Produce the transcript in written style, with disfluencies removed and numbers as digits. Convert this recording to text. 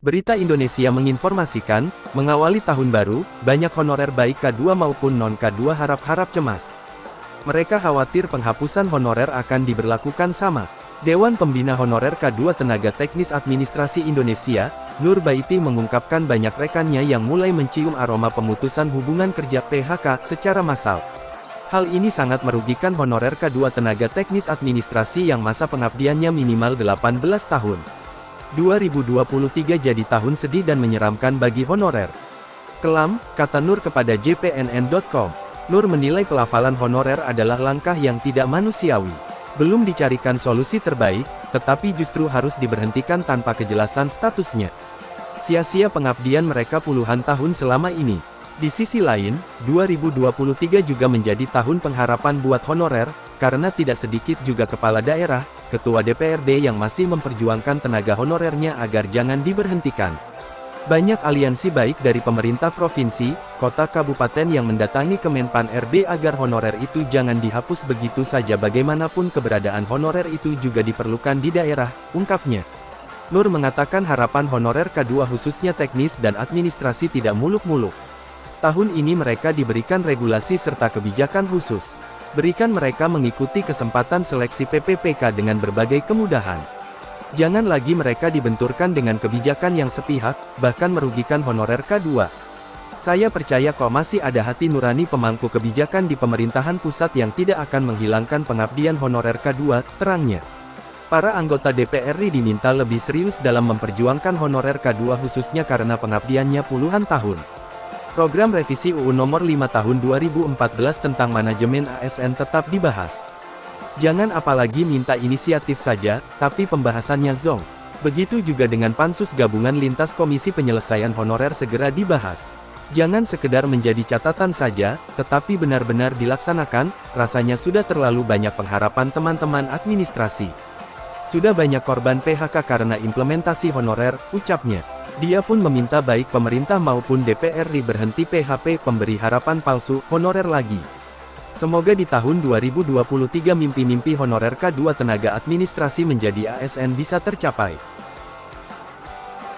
Berita Indonesia menginformasikan, mengawali tahun baru, banyak honorer baik K2 maupun non-K2 harap-harap cemas. Mereka khawatir penghapusan honorer akan diberlakukan sama. Dewan Pembina Honorer K2 Tenaga Teknis Administrasi Indonesia, Nur Baiti mengungkapkan banyak rekannya yang mulai mencium aroma pemutusan hubungan kerja PHK secara massal. Hal ini sangat merugikan honorer K2 Tenaga Teknis Administrasi yang masa pengabdiannya minimal 18 tahun. 2023 jadi tahun sedih dan menyeramkan bagi honorer. Kelam, kata Nur kepada jpnn.com. Nur menilai pelafalan honorer adalah langkah yang tidak manusiawi. Belum dicarikan solusi terbaik, tetapi justru harus diberhentikan tanpa kejelasan statusnya. Sia-sia pengabdian mereka puluhan tahun selama ini. Di sisi lain, 2023 juga menjadi tahun pengharapan buat honorer, karena tidak sedikit juga kepala daerah, ketua DPRD yang masih memperjuangkan tenaga honorernya agar jangan diberhentikan. Banyak aliansi baik dari pemerintah provinsi, kota kabupaten yang mendatangi Kemenpan RB agar honorer itu jangan dihapus begitu saja. Bagaimanapun keberadaan honorer itu juga diperlukan di daerah, ungkapnya. Nur mengatakan harapan honorer K2 khususnya teknis dan administrasi tidak muluk-muluk. Tahun ini mereka diberikan regulasi serta kebijakan khusus. Berikan mereka mengikuti kesempatan seleksi PPPK dengan berbagai kemudahan. Jangan lagi mereka dibenturkan dengan kebijakan yang sepihak, bahkan merugikan honorer K2. Saya percaya kok masih ada hati nurani pemangku kebijakan di pemerintahan pusat yang tidak akan menghilangkan pengabdian honorer K2, terangnya. Para anggota DPR RI diminta lebih serius dalam memperjuangkan honorer K2 khususnya karena pengabdiannya puluhan tahun. Program revisi UU Nomor 5 Tahun 2014 tentang manajemen ASN tetap dibahas. Jangan apalagi minta inisiatif saja, tapi pembahasannya zonk. Begitu juga dengan Pansus Gabungan Lintas Komisi Penyelesaian Honorer segera dibahas. Jangan sekedar menjadi catatan saja, tetapi benar-benar dilaksanakan. Rasanya sudah terlalu banyak pengharapan teman-teman administrasi. Sudah banyak korban PHK karena implementasi honorer, ucapnya. Dia pun meminta baik pemerintah maupun DPR RI berhenti PHP pemberi harapan palsu, honorer lagi. Semoga di tahun 2023 mimpi-mimpi honorer K2 tenaga administrasi menjadi ASN bisa tercapai.